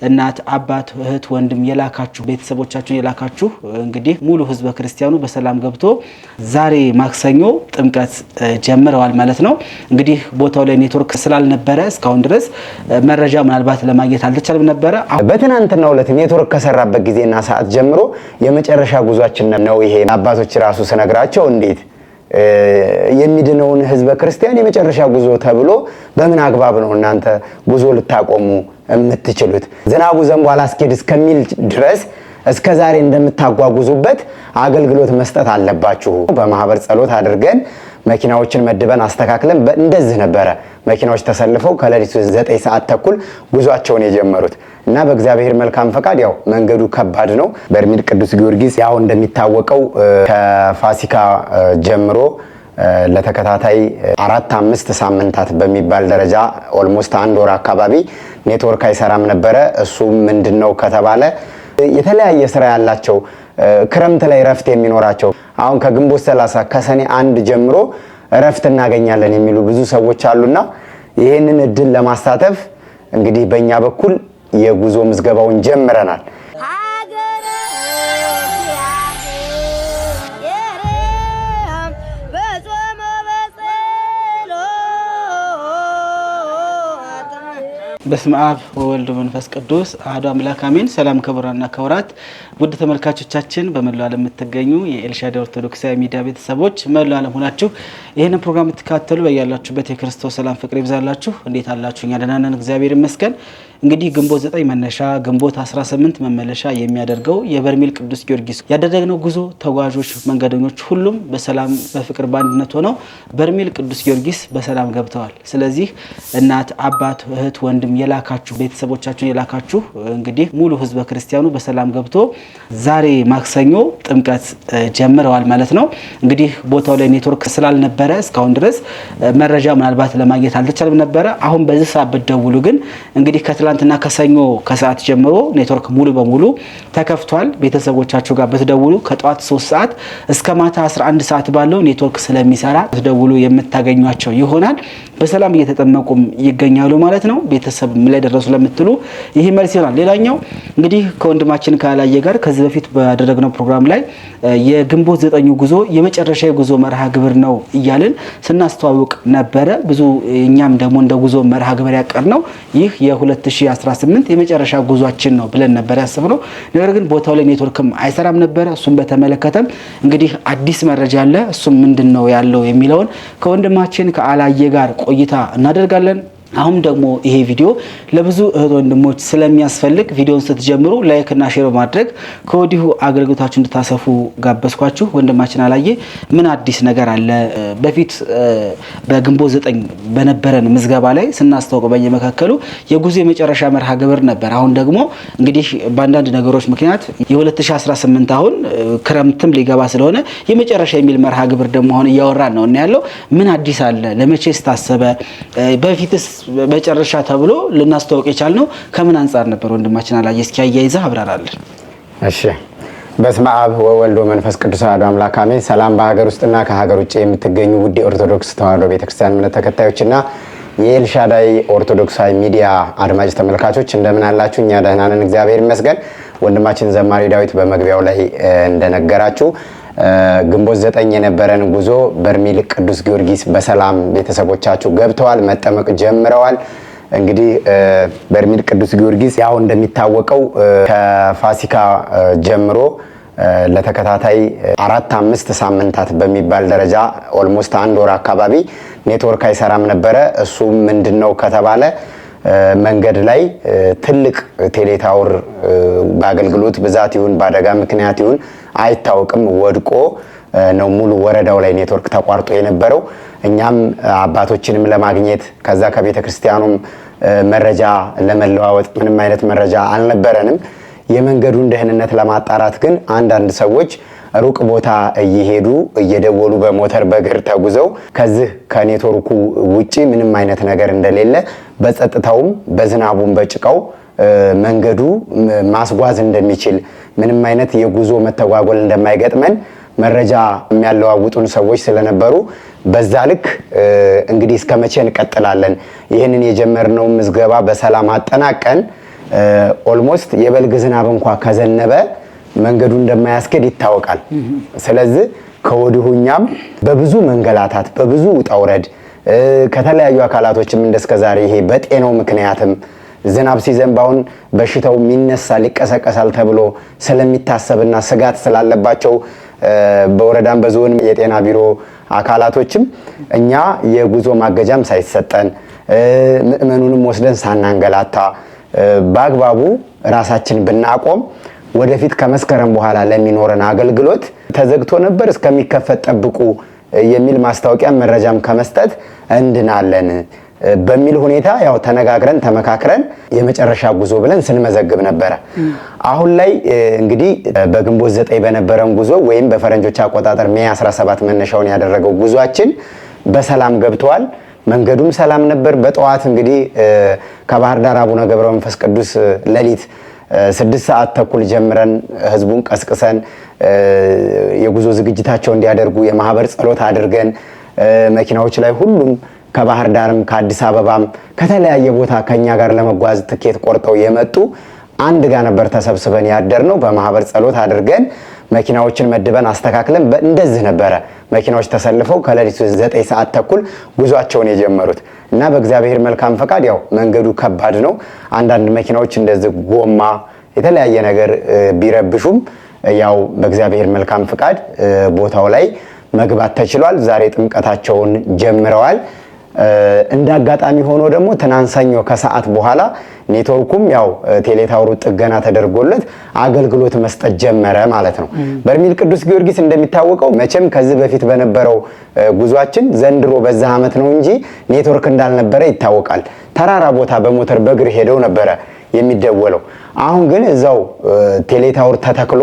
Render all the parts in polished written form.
እናት አባት እህት ወንድም የላካችሁ ቤተሰቦቻችሁን የላካችሁ እንግዲህ ሙሉ ህዝበ ክርስቲያኑ በሰላም ገብቶ ዛሬ ማክሰኞ ጥምቀት ጀምረዋል ማለት ነው። እንግዲህ ቦታው ላይ ኔትወርክ ስላልነበረ እስካሁን ድረስ መረጃ ምናልባት ለማግኘት አልተቻለም ነበር። በትናንትናው ዕለት ኔትወርክ ከሰራበት ጊዜና ሰዓት ጀምሮ የመጨረሻ ጉዟችን ነው ይሄ። አባቶች ራሱ ስነግራቸው እንዴት የሚድነውን ህዝበ ክርስቲያን የመጨረሻ ጉዞ ተብሎ በምን አግባብ ነው እናንተ ጉዞ ልታቆሙ የምትችሉት? ዝናቡ ዘንቧል አስኬድ እስከሚል ድረስ እስከ ዛሬ እንደምታጓጉዙበት አገልግሎት መስጠት አለባችሁ። በማህበር ጸሎት አድርገን መኪናዎችን መድበን አስተካክለን እንደዚህ ነበረ መኪናዎች ተሰልፈው ከሌሊቱ 9 ሰዓት ተኩል ጉዟቸውን የጀመሩት እና በእግዚአብሔር መልካም ፈቃድ ያው መንገዱ ከባድ ነው። በርሜል ቅዱስ ጊዮርጊስ ያው እንደሚታወቀው ከፋሲካ ጀምሮ ለተከታታይ 4-5 ሳምንታት በሚባል ደረጃ ኦልሞስት 1 ወር አካባቢ ኔትወርክ አይሰራም ነበረ። እሱ ምንድነው ከተባለ የተለያየ ስራ ያላቸው ክረምት ላይ ረፍት የሚኖራቸው አሁን ከግንቦት 30 ከሰኔ 1 ጀምሮ ረፍት እናገኛለን የሚሉ ብዙ ሰዎች አሉና ይሄንን እድል ለማሳተፍ እንግዲህ በእኛ በኩል የጉዞ ምዝገባውን ጀምረናል። በስመ አብ ወወልድ ወመንፈስ ቅዱስ አሐዱ አምላክ አሜን። ሰላም ክቡራንና ክቡራት ውድ ተመልካቾቻችን በመላው ዓለም የምትገኙ የኤልሻዳይ ኦርቶዶክሳዊ ሚዲያ ቤተሰቦች መላው ዓለም ሆናችሁ ይህንን ፕሮግራም የምትከታተሉ በያላችሁበት የክርስቶስ ሰላም ፍቅር ይብዛላችሁ። እንዴት አላችሁ? እኛ ደህና ነን፣ እግዚአብሔር ይመስገን። እንግዲህ ግንቦት 9 መነሻ ግንቦት 18 መመለሻ የሚያደርገው የበርሜል ቅዱስ ጊዮርጊስ ያደረግነው ጉዞ ተጓዦች መንገደኞች ሁሉም በሰላም በፍቅር በአንድነት ሆነው በርሜል ቅዱስ ጊዮርጊስ በሰላም ገብተዋል። ስለዚህ እናት አባት እህት ወንድም የላካችሁ ቤተሰቦቻችሁን የላካችሁ እንግዲህ ሙሉ ህዝበ ክርስቲያኑ በሰላም ገብቶ ዛሬ ማክሰኞ ጥምቀት ጀምረዋል ማለት ነው። እንግዲህ ቦታው ላይ ኔትወርክ ስላልነበረ እስካሁን ድረስ መረጃ ምናልባት ለማግኘት አልተቻለም ነበር። አሁን በዚህ ሰዓት ብትደውሉ ግን እንግዲህ ከትላንትና ከሰኞ ከሰዓት ጀምሮ ኔትወርክ ሙሉ በሙሉ ተከፍቷል። ቤተሰቦቻችሁ ጋር ብትደውሉ ከጧት 3 ሰዓት እስከ ማታ 11 ሰዓት ባለው ኔትወርክ ስለሚሰራ ብትደውሉ የምታገኟቸው ይሆናል። በሰላም እየተጠመቁም ይገኛሉ ማለት ነው። ቤተሰብ ምን ላይ ደረሱ ለምትሉ ይሄ መልስ ይሆናል። ሌላኛው እንግዲህ ከወንድማችን ካላየ ጋር ከዚህ በፊት ባደረግነው ፕሮግራም ላይ የግንቦት 9 ጉዞ የመጨረሻ የጉዞ መርሃ ግብር ነው እያልን ስናስተዋውቅ ነበረ። ብዙ እኛም ደግሞ እንደ ጉዞ መርሃ ግብር ያቀርነው ይህ የ2018 የመጨረሻ ጉዟችን ነው ብለን ነበር ያሰብነው። ነገር ግን ቦታው ላይ ኔትወርክም አይሰራም ነበር። እሱም በተመለከተም እንግዲህ አዲስ መረጃ አለ። እሱም ምንድነው ያለው የሚለውን ከወንድማችን ካላየ ጋር ቆይታ እናደርጋለን። አሁን ደግሞ ይሄ ቪዲዮ ለብዙ እህት ወንድሞች ስለሚያስፈልግ ቪዲዮውን ስትጀምሩ ላይክ እና ሼር በማድረግ ከወዲሁ አገልግሎታችሁን እንድታሰፉ ጋበዝኳችሁ። ወንድማችን አላየ ምን አዲስ ነገር አለ? በፊት በግንቦት 9 በነበረን ምዝገባ ላይ ስናስተዋውቅ በየመካከሉ የጉዞ የመጨረሻ መርሃ ግብር ነበር። አሁን ደግሞ እንግዲህ በአንዳንድ ነገሮች ምክንያት የ2018 አሁን ክረምትም ሊገባ ስለሆነ የመጨረሻ የሚል መርሃ ግብር ደግሞ አሁን እያወራን ነው እና ያለው ምን አዲስ አለ? ለመቼስ ታሰበ? በፊትስ መጨረሻ ተብሎ ልናስተዋውቅ የቻልነው ከምን አንፃር ነበር? ወንድማችን አላየ እስኪ አያይዘህ አብራራለን። እሺ። በስመ አብ ወወልድ ወመንፈስ ቅዱስ አሐዱ አምላክ አሜን። ሰላም በሀገር ውስጥና ከሀገር ውጭ የምትገኙ ውድ ኦርቶዶክስ ተዋሕዶ ቤተክርስቲያን እምነት ተከታዮችና የኤልሻዳይ ኦርቶዶክሳዊ ሚዲያ አድማጭ ተመልካቾች እንደምን አላችሁ? እኛ ደህና ነን፣ እግዚአብሔር ይመስገን። ወንድማችን ዘማሪ ዳዊት በመግቢያው ላይ እንደነገራችሁ ግንቦት 9 የነበረን ጉዞ በርሜል ቅዱስ ጊዮርጊስ በሰላም ቤተሰቦቻችሁ ገብተዋል፣ መጠመቅ ጀምረዋል። እንግዲህ በርሜል ቅዱስ ጊዮርጊስ ያው እንደሚታወቀው ከፋሲካ ጀምሮ ለተከታታይ 4-5 ሳምንታዎች በሚባል ደረጃ ኦልሞስት 1 ወር አካባቢ ኔትወርክ አይሰራም ነበረ። እሱ ምንድነው ከተባለ መንገድ ላይ ትልቅ ቴሌታወር በአገልግሎት ብዛት ይሁን በአደጋ ምክንያት ይሁን አይታወቅም ወድቆ ነው ሙሉ ወረዳው ላይ ኔትወርክ ተቋርጦ የነበረው። እኛም አባቶችንም ለማግኘት ከዛ ከቤተ ክርስቲያኑም መረጃ ለመለዋወጥ ምንም አይነት መረጃ አልነበረንም። የመንገዱን ደህንነት ለማጣራት ግን አንዳንድ ሰዎች ሩቅ ቦታ እየሄዱ እየደወሉ በሞተር በእግር ተጉዘው ከዚህ ከኔትወርኩ ውጪ ምንም አይነት ነገር እንደሌለ በጸጥታውም በዝናቡም በጭቃው መንገዱ ማስጓዝ እንደሚችል ምንም አይነት የጉዞ መተጓጎል እንደማይገጥመን መረጃ የሚያለዋውጡን ሰዎች ስለነበሩ በዛ ልክ እንግዲህ እስከመቼ እንቀጥላለን? ይሄንን የጀመርነው ምዝገባ በሰላም አጠናቀን ኦልሞስት የበልግ ዝናብ እንኳን ከዘነበ መንገዱ እንደማያስኬድ ይታወቃል። ስለዚህ ከወዲሁኛም በብዙ መንገላታት በብዙ ውጣውረድ ከተለያዩ አካላቶችም እንደስከዛሬ ይሄ በጤናው ምክንያትም ዝናብ ሲዘንባውን በሽታው የሚነሳል ይቀሰቀሳል ተብሎ ስለሚታሰብና ስጋት ስላለባቸው በወረዳም በዞን የጤና ቢሮ አካላቶችም እኛ የጉዞ ማገጃም ሳይሰጠን ምእመኑንም ወስደን ሳናንገላታ በአግባቡ ራሳችን ብናቆም ወደፊት ከመስከረም በኋላ ለሚኖረን አገልግሎት ተዘግቶ ነበር እስከሚከፈት ጠብቁ የሚል ማስታወቂያ መረጃም ከመስጠት እንድናለን በሚል ሁኔታ ያው ተነጋግረን ተመካክረን የመጨረሻ ጉዞ ብለን ስንመዘግብ ነበር። አሁን ላይ እንግዲህ በግንቦት 9 በነበረን ጉዞ ወይም በፈረንጆች አቆጣጠር ሜይ 17 መነሻውን ያደረገው ጉዟችን በሰላም ገብቷል። መንገዱም ሰላም ነበር። በጠዋት እንግዲህ ከባህር ዳር አቡነ ገብረ መንፈስ ቅዱስ ሌሊት 6 ሰዓት ተኩል ጀምረን ህዝቡን ቀስቅሰን የጉዞ ዝግጅታቸው እንዲያደርጉ የማህበር ጸሎት አድርገን መኪናዎች ላይ ሁሉም ከባህር ዳርም ከአዲስ አበባም ከተለያየ ቦታ ከኛ ጋር ለመጓዝ ትኬት ቆርጠው የመጡ አንድ ጋር ነበር ተሰብስበን ያደርነው። በማህበር ጸሎት አድርገን መኪናዎችን መድበን አስተካክለን እንደዚህ ነበረ መኪናዎች ተሰልፈው ከሌሊቱ 9 ሰዓት ተኩል ጉዟቸውን የጀመሩት እና በእግዚአብሔር መልካም ፈቃድ ያው መንገዱ ከባድ ነው። አንዳንድ መኪናዎች እንደዚህ ጎማ የተለያየ ነገር ቢረብሹም ያው በእግዚአብሔር መልካም ፈቃድ ቦታው ላይ መግባት ተችሏል። ዛሬ ጥምቀታቸውን ጀምረዋል። እንዳጋጣሚ ሆኖ ደግሞ ትናንት ሰኞ ከሰዓት በኋላ ኔትወርኩም ያው ቴሌታወሩ ጥገና ተደርጎለት አገልግሎት መስጠት ጀመረ ማለት ነው። በርሜል ቅዱስ ጊዮርጊስ እንደሚታወቀው መቼም ከዚህ በፊት በነበረው ጉዟችን ዘንድሮ በዛ ዓመት ነው እንጂ ኔትወርክ እንዳልነበረ ይታወቃል። ተራራ ቦታ በሞተር በእግር ሄደው ነበረ የሚደወለው። አሁን ግን እዛው ቴሌታወር ተተክሎ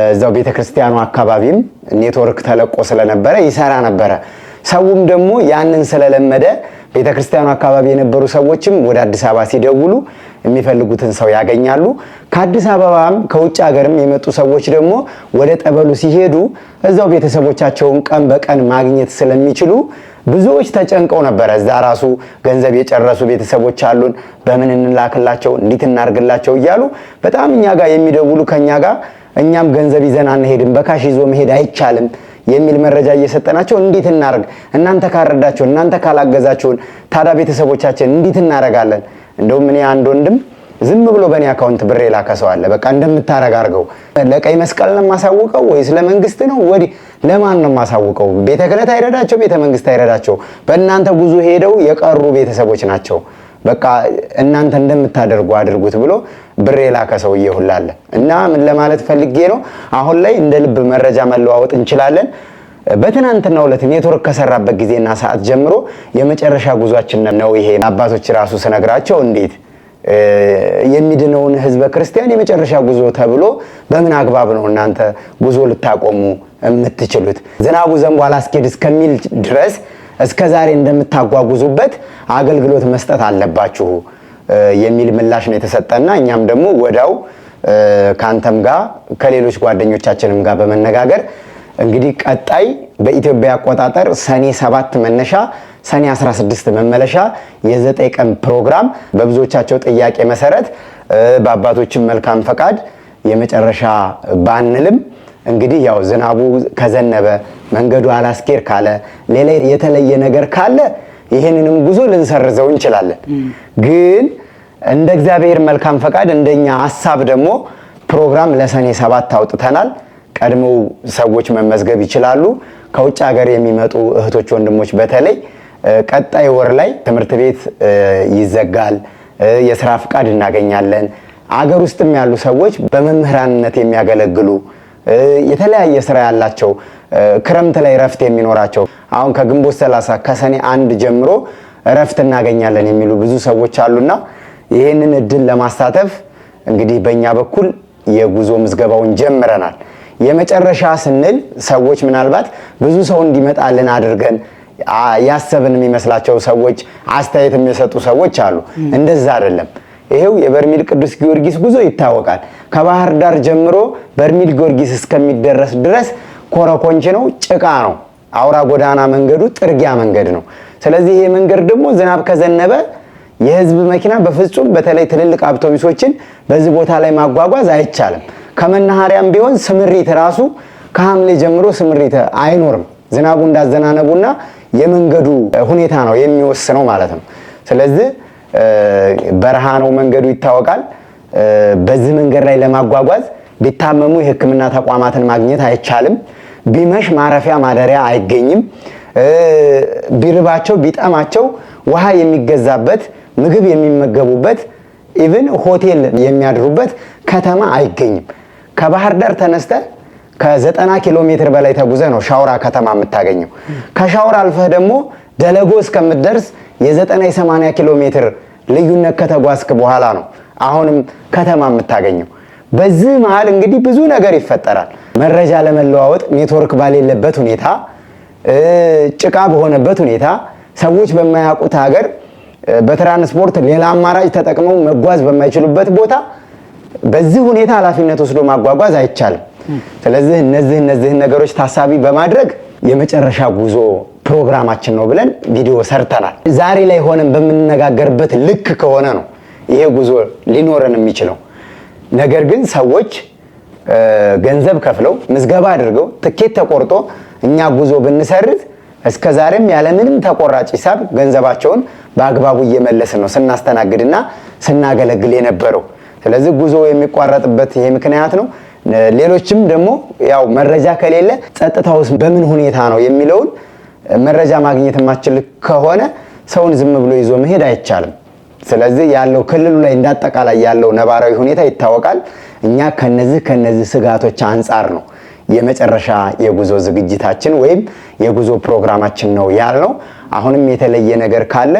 እዛው ቤተክርስቲያኑ አካባቢም ኔትወርክ ተለቆ ስለነበረ ይሰራ ነበረ። ሰውም ደግሞ ያንን ስለለመደ ቤተክርስቲያኑ አካባቢ የነበሩ ሰዎችም ወደ አዲስ አበባ ሲደውሉ የሚፈልጉትን ሰው ያገኛሉ። ከአዲስ አበባም ከውጭ ሀገርም የመጡ ሰዎች ደግሞ ወደ ጠበሉ ሲሄዱ እዛው ቤተሰቦቻቸውን ቀን በቀን ማግኘት ስለሚችሉ ብዙዎች ተጨንቀው ነበር። እዛ ራሱ ገንዘብ የጨረሱ ቤተሰቦች አሉን፣ በምን እንላክላቸው እንዴት እናርግላቸው እያሉ በጣም እኛ ጋር የሚደውሉ ከኛ ጋር እኛም ገንዘብ ይዘን አንሄድም በካሽ ይዞ መሄድ አይቻልም የሚል መረጃ እየሰጠናቸው እንዴት እናርግ እናንተ ካረዳችሁ እናንተ ካላገዛችሁን ታዳ ቤተሰቦቻችን እንዴት እናረጋለን? እንደውም እኔ አንድ ወንድም ዝም ብሎ በእኔ አካውንት ብር የላከሰው አለ። በቃ እንደምታረግ አርገው ለቀይ መስቀል ነው ማሳውቀው ወይስ ለመንግስት ነው ወዲ ለማን ነው ማሳውቀው? ቤተ ክህነት አይረዳቸው ቤተ መንግስት አይረዳቸው በእናንተ ጉዞ ሄደው የቀሩ ቤተሰቦች ናቸው። በቃ እናንተ እንደምታደርጉ አድርጉት ብሎ ብር የላከሰው ይሁላል። እና ምን ለማለት ፈልጌ ነው አሁን ላይ እንደ ልብ መረጃ መለዋወጥ እንችላለን። በትናንትናው ዕለት ኔትወርክ ከሰራበት ጊዜና ሰዓት ጀምሮ የመጨረሻ ጉዟችን ነው ይሄ። አባቶች ራሱ ስነግራቸው እንዴት የሚድነውን ህዝበ ክርስቲያን የመጨረሻ ጉዞ ተብሎ በምን አግባብ ነው እናንተ ጉዞ ልታቆሙ የምትችሉት? ዝናቡ ዘንቦ አላስኬድ እስከሚል ድረስ እስከ ዛሬ እንደምታጓጉዙበት አገልግሎት መስጠት አለባችሁ የሚል ምላሽ ነው የተሰጠና እኛም ደግሞ ወዳው ካንተም ጋር ከሌሎች ጓደኞቻችንም ጋር በመነጋገር እንግዲህ ቀጣይ በኢትዮጵያ አቆጣጠር ሰኔ 7 መነሻ ሰኔ 16 መመለሻ የ9 ቀን ፕሮግራም በብዙዎቻቸው ጥያቄ መሰረት በአባቶችም መልካም ፈቃድ የመጨረሻ ባንልም እንግዲህ ያው ዝናቡ ከዘነበ መንገዱ አላስኬር ካለ ሌላ የተለየ ነገር ካለ ይሄንንም ጉዞ ልንሰርዘው እንችላለን። ግን እንደ እግዚአብሔር መልካም ፈቃድ እንደኛ ሐሳብ ደግሞ ፕሮግራም ለሰኔ 7 አውጥተናል። ቀድሞው ሰዎች መመዝገብ ይችላሉ። ከውጭ ሀገር የሚመጡ እህቶች ወንድሞች በተለይ ቀጣይ ወር ላይ ትምህርት ቤት ይዘጋል፣ የሥራ ፍቃድ እናገኛለን። አገር ውስጥም ያሉ ሰዎች በመምህራንነት የሚያገለግሉ የተለያየ ስራ ያላቸው ክረምት ላይ ረፍት የሚኖራቸው አሁን ከግንቦት 30 ከሰኔ 1 ጀምሮ ረፍት እናገኛለን የሚሉ ብዙ ሰዎች አሉና ይሄንን እድል ለማሳተፍ እንግዲህ በእኛ በኩል የጉዞ ምዝገባውን ጀምረናል። የመጨረሻ ስንል ሰዎች ምናልባት ብዙ ሰው እንዲመጣልን አድርገን ያሰብን የሚመስላቸው ሰዎች አስተያየት የሚሰጡ ሰዎች አሉ። እንደዛ አይደለም። ይሄው የበርሜል ቅዱስ ጊዮርጊስ ጉዞ ይታወቃል። ከባህር ዳር ጀምሮ በርሜል ጊዮርጊስ እስከሚደረስ ድረስ ኮረኮንች ነው፣ ጭቃ ነው። አውራ ጎዳና መንገዱ ጥርጊያ መንገድ ነው። ስለዚህ ይሄ መንገድ ደግሞ ዝናብ ከዘነበ የህዝብ መኪና በፍጹም በተለይ ትልልቅ አውቶቡሶችን በዚህ ቦታ ላይ ማጓጓዝ አይቻልም። ከመናኸሪያም ቢሆን ስምሪት ራሱ ከሐምሌ ጀምሮ ስምሪት አይኖርም። ዝናቡ እንዳዘናነቡና የመንገዱ ሁኔታ ነው የሚወስነው ማለት ነው። ስለዚህ በረሃ ነው መንገዱ ይታወቃል። በዚህ መንገድ ላይ ለማጓጓዝ ቢታመሙ የሕክምና ተቋማትን ማግኘት አይቻልም። ቢመሽ ማረፊያ ማደሪያ አይገኝም። ቢርባቸው ቢጠማቸው ውሃ የሚገዛበት ምግብ የሚመገቡበት ኢቭን ሆቴል የሚያድሩበት ከተማ አይገኝም። ከባህር ዳር ተነስተ ከ90 ኪሎ ሜትር በላይ ተጉዘ ነው ሻውራ ከተማ የምታገኘው። ከሻውራ አልፈህ ደግሞ ደለጎ እስከምትደርስ የ90-80 ኪሎ ሜትር ልዩነት ከተጓዝክ በኋላ ነው አሁንም ከተማ የምታገኘው። በዚህ መሃል እንግዲህ ብዙ ነገር ይፈጠራል። መረጃ ለመለዋወጥ ኔትወርክ ባሌለበት ሁኔታ፣ ጭቃ በሆነበት ሁኔታ፣ ሰዎች በማያውቁት ሀገር በትራንስፖርት ሌላ አማራጭ ተጠቅመው መጓዝ በማይችሉበት ቦታ በዚህ ሁኔታ ኃላፊነት ወስዶ ማጓጓዝ አይቻልም። ስለዚህ እነዚህን ነገሮች ታሳቢ በማድረግ የመጨረሻ ጉዞ ፕሮግራማችን ነው ብለን ቪዲዮ ሰርተናል። ዛሬ ላይ ሆነን በምንነጋገርበት ልክ ከሆነ ነው ይሄ ጉዞ ሊኖረን የሚችለው። ነገር ግን ሰዎች ገንዘብ ከፍለው ምዝገባ አድርገው ትኬት ተቆርጦ እኛ ጉዞ ብንሰርዝ እስከዛሬም ያለምንም ተቆራጭ ሂሳብ ገንዘባቸውን በአግባቡ እየመለስን ነው ስናስተናግድና ስናገለግል የነበረው። ስለዚህ ጉዞ የሚቋረጥበት ይሄ ምክንያት ነው። ሌሎችም ደግሞ ያው መረጃ ከሌለ ጸጥታውስ በምን ሁኔታ ነው የሚለውን መረጃ ማግኘት የማትችል ከሆነ ሰውን ዝም ብሎ ይዞ መሄድ አይቻልም። ስለዚህ ያለው ክልሉ ላይ እንዳጠቃላይ ያለው ነባራዊ ሁኔታ ይታወቃል። እኛ ከነዚህ ስጋቶች አንጻር ነው የመጨረሻ የጉዞ ዝግጅታችን ወይም የጉዞ ፕሮግራማችን ነው ያልነው። አሁንም የተለየ ነገር ካለ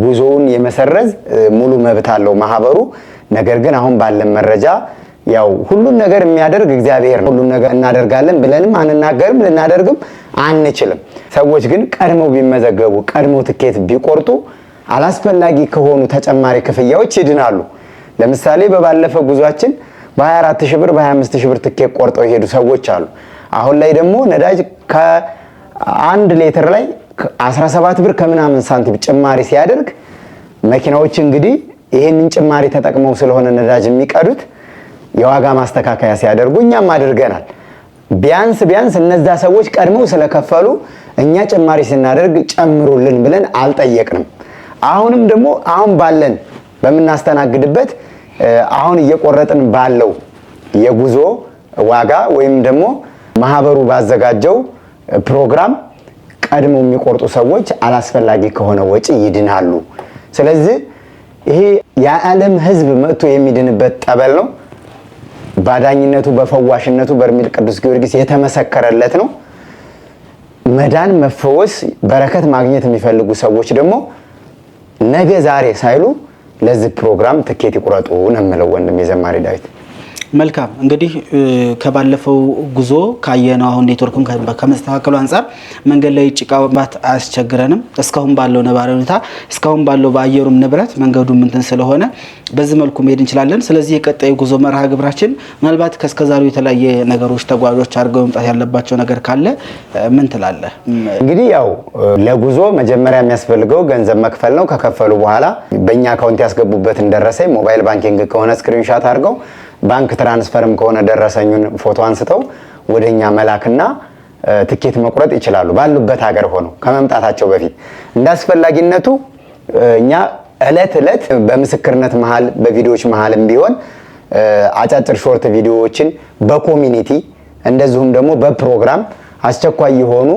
ጉዞውን የመሰረዝ ሙሉ መብት አለው ማህበሩ። ነገር ግን አሁን ባለን መረጃ ያው ሁሉን ነገር የሚያደርግ እግዚአብሔር ነው። ሁሉን ነገር እናደርጋለን ብለንም አንናገርም፣ ልናደርግም አንችልም። ሰዎች ግን ቀድመው ቢመዘገቡ ቀድመው ትኬት ቢቆርጡ አላስፈላጊ ከሆኑ ተጨማሪ ክፍያዎች ይድናሉ። ለምሳሌ በባለፈ ጉዟችን በ24000 ብር በ25000 ብር ትኬት ቆርጠው የሄዱ ሰዎች አሉ። አሁን ላይ ደግሞ ነዳጅ ከ1 ሊትር ላይ 17 ብር ከምናምን ሳንቲም ጭማሪ ሲያደርግ መኪናዎች እንግዲህ ይሄንን ጭማሪ ተጠቅመው ስለሆነ ነዳጅ የሚቀዱት የዋጋ ማስተካከያ ሲያደርጉ እኛም አድርገናል። ቢያንስ እነዛ ሰዎች ቀድመው ስለከፈሉ እኛ ጭማሪ ስናደርግ ጨምሩልን ብለን አልጠየቅንም። አሁንም ደግሞ አሁን ባለን በምናስተናግድበት አሁን እየቆረጥን ባለው የጉዞ ዋጋ ወይም ደግሞ ማህበሩ ባዘጋጀው ፕሮግራም ቀድመው የሚቆርጡ ሰዎች አላስፈላጊ ከሆነ ወጪ ይድናሉ። ስለዚህ ይሄ የዓለም ሕዝብ መጥቶ የሚድንበት ጠበል ነው። ባዳኝነቱ በፈዋሽነቱ በርሜል ቅዱስ ጊዮርጊስ የተመሰከረለት ነው። መዳን፣ መፈወስ፣ በረከት ማግኘት የሚፈልጉ ሰዎች ደግሞ ነገ ዛሬ ሳይሉ ለዚህ ፕሮግራም ትኬት ይቁረጡ ነው የምለው ወንድም የዘማሪ ዳዊት። መልካም እንግዲህ ከባለፈው ጉዞ ካየነው አሁን ኔትወርክም ከመስተካከሉ አንፃር መንገድ ላይ ጭቃ ባት አያስቸግረንም። እስካሁን ባለው ነባራዊ ሁኔታ እስካሁን ባለው በአየሩም ንብረት መንገዱ እንትን ስለሆነ በዚህ መልኩ መሄድ እንችላለን። ስለዚህ የቀጣዩ ጉዞ መርሃ ግብራችን ምናልባት ከስከዛሬው የተለያየ ነገሮች ተጓዦች አድርገው መምጣት ያለባቸው ነገር ካለ ምን ትላለህ? እንግዲህ ያው ለጉዞ መጀመሪያ የሚያስፈልገው ገንዘብ መክፈል ነው። ከከፈሉ በኋላ በእኛ አካውንት ያስገቡበትን ደረሰኝ ሞባይል ባንኪንግ ከሆነ ስክሪንሻት አድርገው ባንክ ትራንስፈርም ከሆነ ደረሰኙን ፎቶ አንስተው ወደኛ መላክና ትኬት መቁረጥ ይችላሉ። ባሉበት ሀገር ሆነው ከመምጣታቸው በፊት እንዳስፈላጊነቱ እኛ እለት በምስክርነት መሃል በቪዲዮዎች መሃልም ቢሆን አጫጭር ሾርት ቪዲዮዎችን በኮሚኒቲ እንደዚሁም ደግሞ በፕሮግራም አስቸኳይ የሆኑ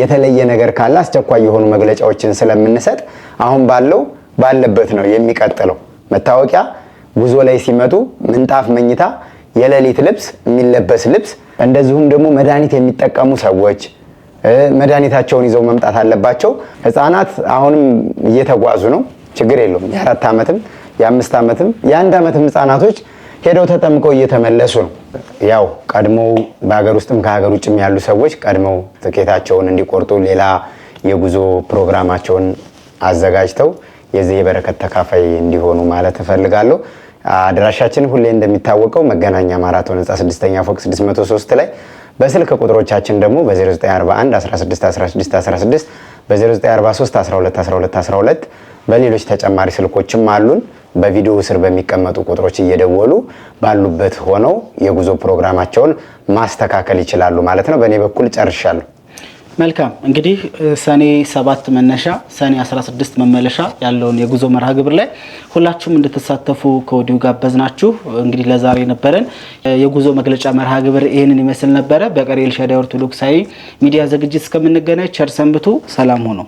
የተለየ ነገር ካለ አስቸኳይ የሆኑ መግለጫዎችን ስለምንሰጥ አሁን ባለበት ነው የሚቀጥለው። መታወቂያ ጉዞ ላይ ሲመጡ ምንጣፍ መኝታ፣ የሌሊት ልብስ፣ የሚለበስ ልብስ እንደዚሁም ደግሞ መድኃኒት የሚጠቀሙ ሰዎች መድኃኒታቸውን ይዘው መምጣት አለባቸው። ህፃናት አሁንም እየተጓዙ ነው፣ ችግር የለውም። የ4 ዓመትም የ5 ዓመትም የ1 ዓመትም ህፃናቶች ሄደው ተጠምቀው እየተመለሱ ነው። ያው ቀድሞው በሀገር ውስጥም ከሀገር ውጭም ያሉ ሰዎች ቀድመው ትኬታቸውን እንዲቆርጡ ሌላ የጉዞ ፕሮግራማቸውን አዘጋጅተው የዚህ የበረከት ተካፋይ እንዲሆኑ ማለት እፈልጋለሁ። አድራሻችን ሁሌ እንደሚታወቀው መገናኛ ማራቶን ህንፃ 6ኛ ፎቅ 603 ላይ፣ በስልክ ቁጥሮቻችን ደግሞ በ0941 16 16 16 በ0943 12 12 12 በሌሎች ተጨማሪ ስልኮችም አሉን። በቪዲዮ ስር በሚቀመጡ ቁጥሮች እየደወሉ ባሉበት ሆነው የጉዞ ፕሮግራማቸውን ማስተካከል ይችላሉ ማለት ነው። በእኔ በኩል ጨርሻለሁ። መልካም እንግዲህ ሰኔ 7 መነሻ ሰኔ 16 መመለሻ ያለውን የጉዞ መርሃ ግብር ላይ ሁላችሁም እንድትሳተፉ ከወዲሁ ጋበዝናችሁ። እንግዲህ ለዛሬ ነበረን የጉዞ መግለጫ መርሃ ግብር ይህንን ይመስል ነበረ። በቀሪ ኤልሻዳይ ኦርቶዶክሳዊ ሚዲያ ዝግጅት እስከምንገናኝ ቸር ሰንብቱ። ሰላም ሁኑ።